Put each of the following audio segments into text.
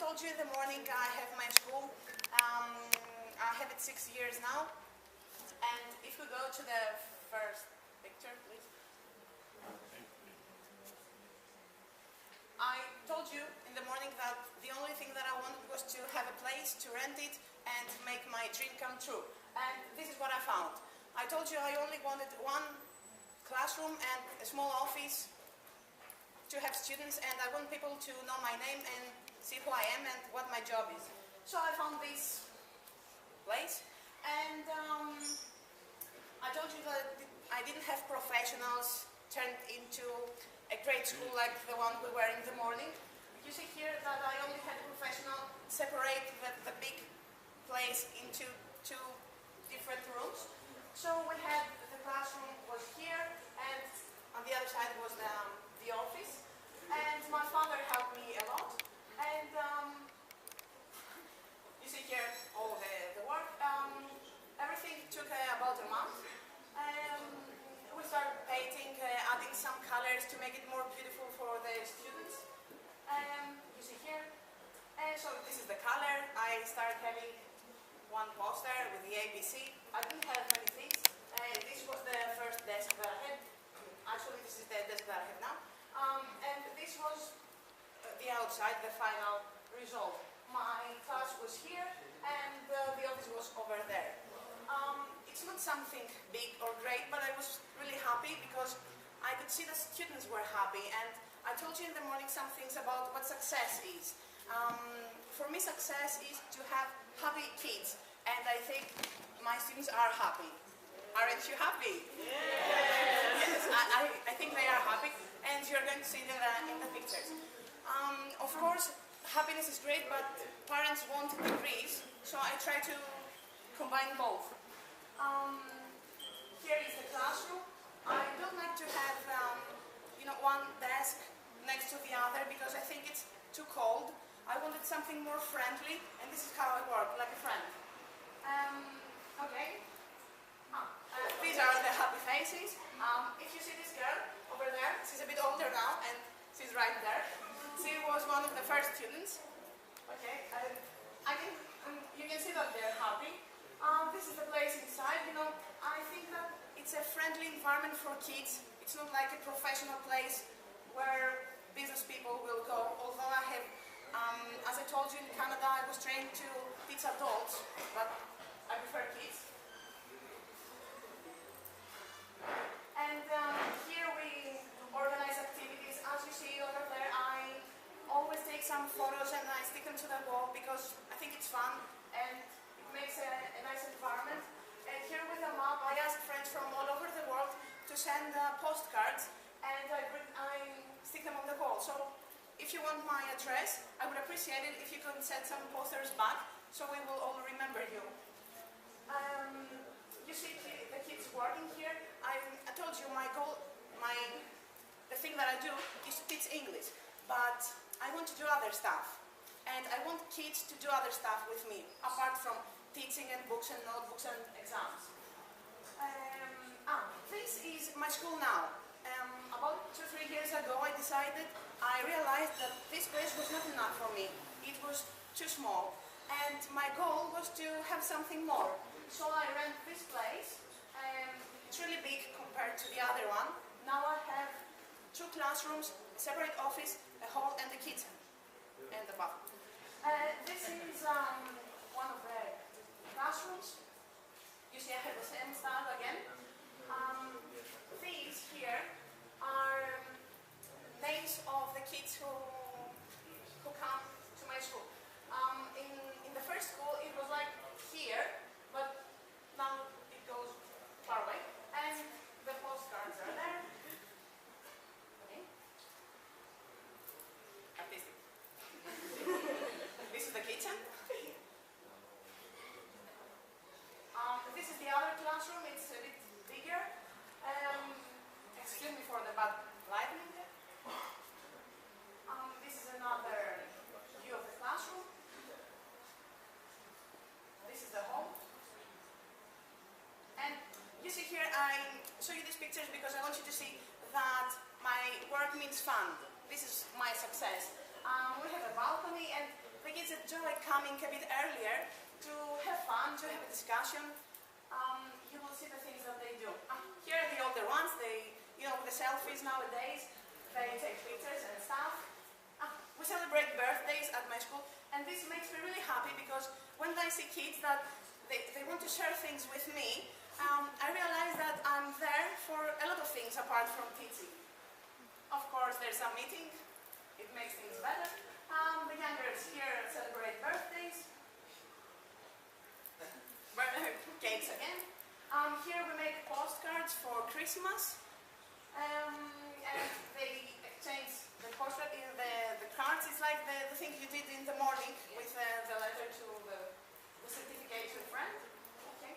told you in the morning, I have my school. I have it 6 years now. And if we go to the first picture, please. I told you in the morning that the only thing that I wanted was to have a place, to rent it, and make my dream come true. And this is what I found. I told you I only wanted one classroom and a small office to have students, and I want people to know my name and see who I am and what my job is. So I found this place, and I told you that I didn't have professionals turned into a great school like the one we were in the morning. You see here that I only had a professional separate the big place into two different rooms. So we had the classroom was here, and on the other side was the office. And my father helped me a lot. And you see here all the work. Everything took about a month. We started painting, adding some colors to make it more beautiful for the students. You see here. So this is the color. I started having one poster with the ABC. I didn't have many things. This was the first desk that I had. Actually, this is the desk that I have now. And this was the outside, the final result. My class was here, and the office was over there. It's not something big or great, but I was really happy because I could see the students were happy. And I told you in the morning some things about what success is. For me, success is to have happy kids, and I think my students are happy. Aren't you happy? Yeah. Yes, I think they are happy, and you're going to see them in the pictures. Of course, happiness is great, but parents want degrees, so I try to combine both. Here is the classroom. I don't like to have, one desk next to the other because I think it's too cold. I wanted something more friendly, and this is how I work, like a friend. Okay. These are the happy faces. If you see this girl over there, she's a bit older now, and she's right there. She was one of the first students. Okay, you can see that they're happy. This is the place inside. I think that it's a friendly environment for kids. It's not like a professional place where business people will go. Although I have, as I told you, in Canada, I was trained to teach adults, but I prefer kids. And here we organize activities. As you see over there, I always take some photos and I stick them to the wall because I think it's fun and it makes a nice environment. And here with a map, I ask friends from all over the world to send postcards, and I stick them on the wall. So if you want my address, I would appreciate it if you could send some posters back so we will all remember you. You see the kids working here. I told you my goal, the thing that I do is to teach English, but I want to do other stuff. And I want kids to do other stuff with me, apart from teaching and books and notebooks and exams. This is my school now. About 2-3 years ago, I realized that this place was not enough for me. It was too small. And my goal was to have something more. So I rent this place. It's really big compared to the other one. Now I have 2 classrooms, a separate office, a hall, and a kitchen, and the bathroom. This is one of the classrooms. You see I have the same style again. These here are names of the kids who come to my school. In the first school it was like here, but now it goes far away. And the postcards are there. Okay. Artistic. This is the kitchen. This is the other classroom. It's a bit bigger. Excuse me for the bad lighting there. This is another view of the classroom. This is the hall. And you see here, I show you these pictures because I want you to see that my work means fun. This is my success. We have a balcony, and the coming a bit earlier to have fun, to have a discussion. You will see the things that they do. Here are the older ones. They, with the selfies nowadays, they take pictures and stuff. We celebrate birthdays at my school, and this makes me really happy because when I see kids that they want to share things with me, I realize that I'm there for a lot of things apart from teaching. Of course, there's some meeting. It makes things better. The youngers here celebrate birthdays. Cakes again. Here we make postcards for Christmas. And they exchange the postcard in the cards. It's like the thing you did in the morning with the letter to the certificate to a friend. Okay.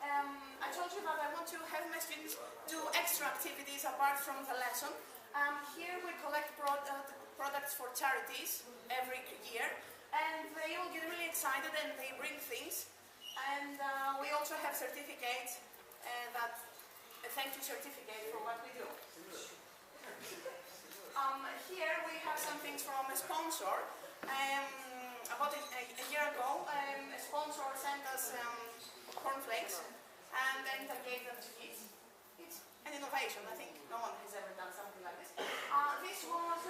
I told you that I want to have my students do extra activities apart from the lesson. Here we collect products for charities every year, and they all get really excited and they bring things. And we also have certificates, a thank you certificate for what we do. Here we have some things from a sponsor. About a year ago, a sponsor sent us cornflakes and then I gave them to kids. It's an innovation. I think no one has ever done something like this. This was,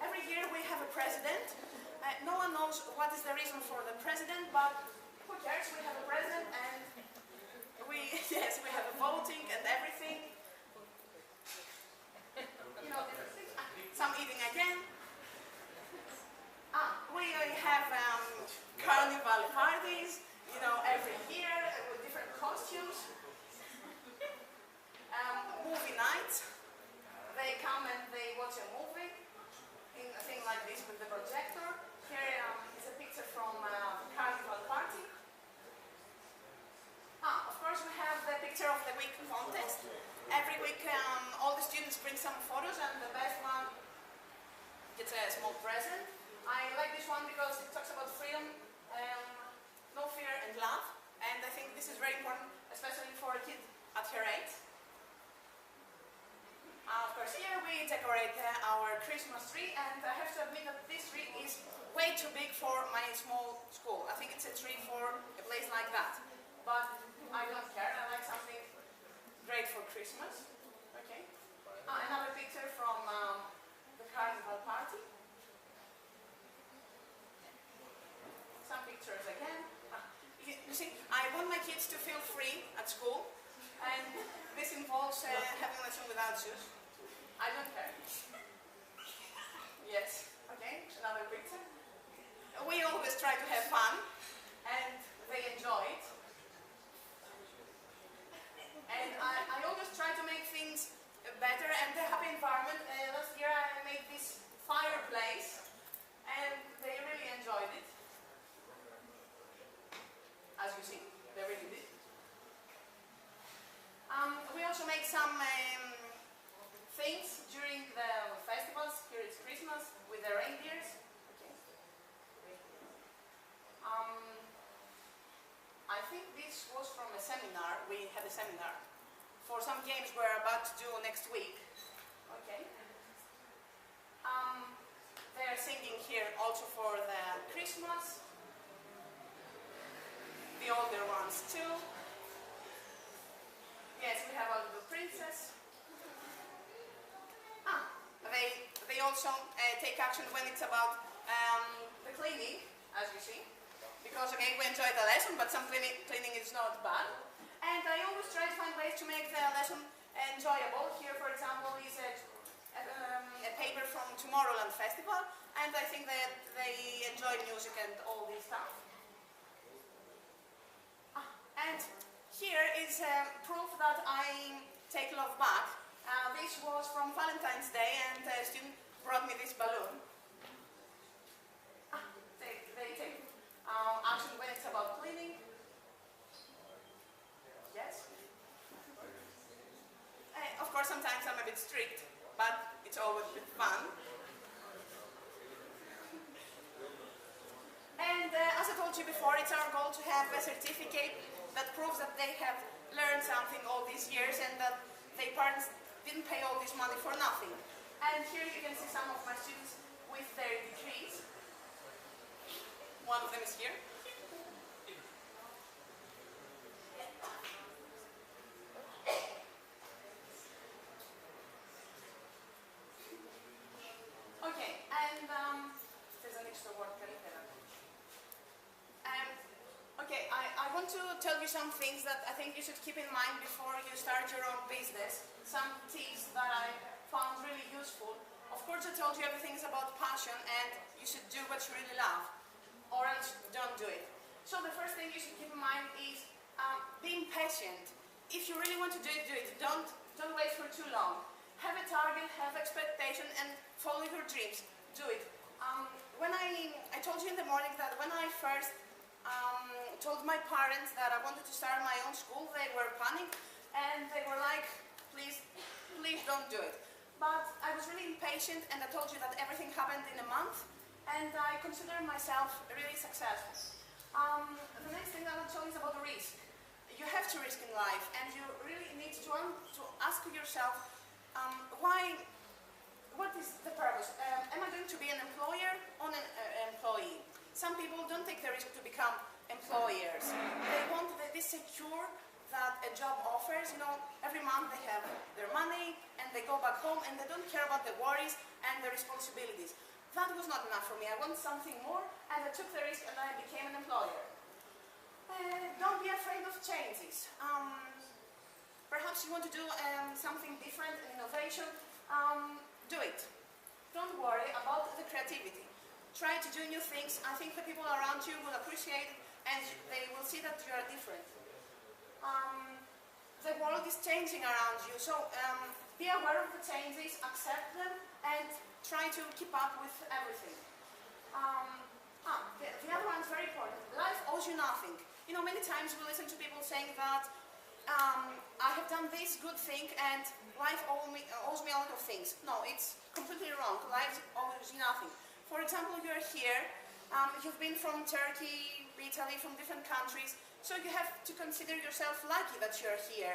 every year we have a president. No one knows what is the reason for the president, but who cares? We have a president and yes, we have a voting and everything. Different things. Some eating again. We have carnival parties, every year with different costumes. Movie nights. They come and they watch a movie, a thing like this with the projector. Here is a picture from a carnival party. Of course, we have the picture of the week contest. Every week, all the students bring some photos, and the best one gets a small present. I like this one because it talks about freedom, no fear, and love. And I think this is very important, especially for a kid at her age. Of course, here we decorate our Christmas tree, and I have to admit that this tree is way too big for my small school. I think it's a tree for a place like that. But I don't care. I like something great for Christmas. Okay. Another picture from the carnival party. Some pictures again. You see, I want my kids to feel free at school, and this involves having a lesson without shoes. I don't care. Yes. Okay. Another picture. We always try to have fun, and they enjoy it. And I always try to make things better and a happy environment. Last year I made this fireplace, and they really enjoyed it. As you see, they really did. We also make some things during the festivals. Here it's Christmas with the reindeers. Okay. I think this was from a seminar. We had a seminar for some games we're about to do next week. Okay. They're singing here also for the Christmas. The older ones too. Yes, we have a little princess. They also take action when it's about the cleaning, as you see. Because, okay, we enjoy the lesson, but some cleaning is not bad. And I always try to find ways to make the lesson enjoyable. Here, for example, is a paper from Tomorrowland Festival, and I think that they enjoy music and all this stuff. And here is proof that I take love back. This was from Valentine's Day, and a student brought me this balloon. They take action when it's about cleaning. Yes. Of course, sometimes I'm a bit strict, but it's always a bit fun. And as I told you before, it's our goal to have a certificate that proves that they have learned something all these years and that their parents didn't pay all this money for nothing. And here you can see some of my students with their degrees. One One of them is here. Okay, and there's an extra word. Okay, I want to tell you some things that I think you should keep in mind before you start your own business. Some tips that I found really useful. Of course, I told you everything is about passion and you should do what you really love, or else don't do it. So the first thing you should keep in mind is being patient. If you really want to do it, do it. Don't wait for too long. Have a target, have expectation, and follow your dreams. Do it. When I told you in the morning that when I first told my parents that I wanted to start my own school, they were panicked and they were like, please don't do it. But I was really impatient and I told you that everything happened in a month and I consider myself really successful. The next thing I will tell you is about the risk. You have to risk in life and you really need to ask yourself what is the purpose? Am I going to be an employer or an employee? Some people don't take the risk to become employers. They want to be secure that a job offers. You know, every month they have their money and they go back home and they don't care about the worries and the responsibilities. That was not enough for me. I want something more and I took the risk and I became an employer. Don't be afraid of changes. Perhaps you want to do something different, an innovation. Do it. Don't worry about the creativity. Try to do new things. I think the people around you will appreciate it and they will see that you are different. The world is changing around you, so be aware of the changes, accept them, and try to keep up with everything. The other one is very important. Life owes you nothing. You know, many times we listen to people saying that I have done this good thing and life owes me a lot of things. No, it's completely wrong. Life owes you nothing. For example, you're here, you've been from Turkey, Italy, from different countries, so you have to consider yourself lucky that you're here.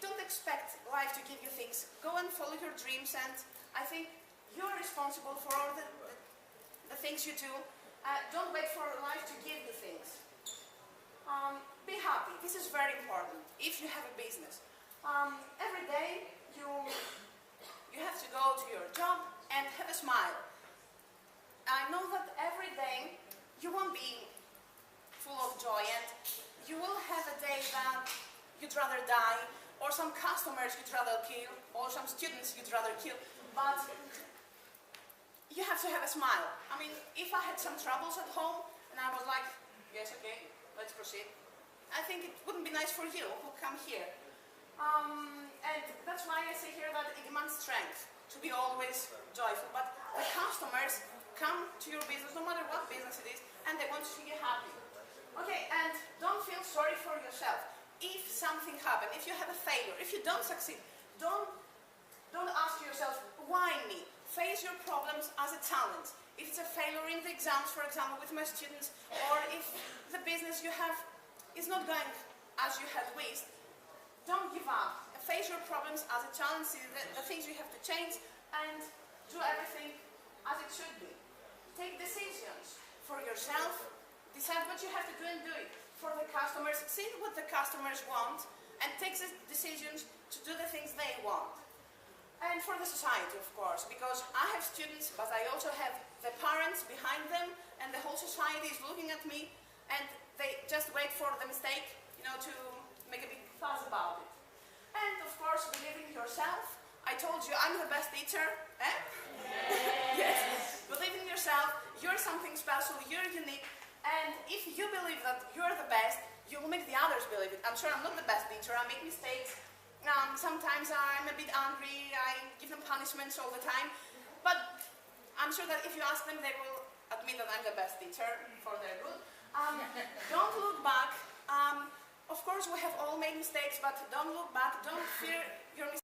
Don't expect life to give you things. Go and follow your dreams, and I think you're responsible for all the things you do. Don't wait for life to give you things. Be happy. This is very important if you have a business. Every day you have to go to your job and have a smile. I know that every day you won't be full of joy and you will have a day that you'd rather die, or some customers you'd rather kill, or some students you'd rather kill, but you have to have a smile. I mean, if I had some troubles at home and I was like, yes, okay, let's proceed, I think it wouldn't be nice for you who come here. And that's why I say here that it demands strength to be always joyful, but the customers come to your business, no matter what business it is, and they want to see you happy. Okay, and don't feel sorry for yourself. If something happens, if you have a failure, if you don't succeed, don't ask yourself, why me? Face your problems as a challenge. If it's a failure in the exams, for example, with my students, or if the business you have is not going as you had wished, don't give up. Face your problems as a challenge, see the things you have to change, and do everything as it should be. Take decisions for yourself, decide what you have to do and do it. For the customers, see what the customers want and take the decisions to do the things they want. And for the society, of course, because I have students, but I also have the parents behind them and the whole society is looking at me and they just wait for the mistake, you know, to make a big fuss about it. And of course, believe in yourself. I told you I'm the best teacher, eh? Yes. Believe in yourself, you're something special, you're unique, and if you believe that you're the best, you will make the others believe it. I'm sure I'm not the best teacher, I make mistakes, sometimes I'm a bit angry, I give them punishments all the time, but I'm sure that if you ask them, they will admit that I'm the best teacher for their good. Don't look back. Of course, we have all made mistakes, but don't look back, don't fear your mistakes.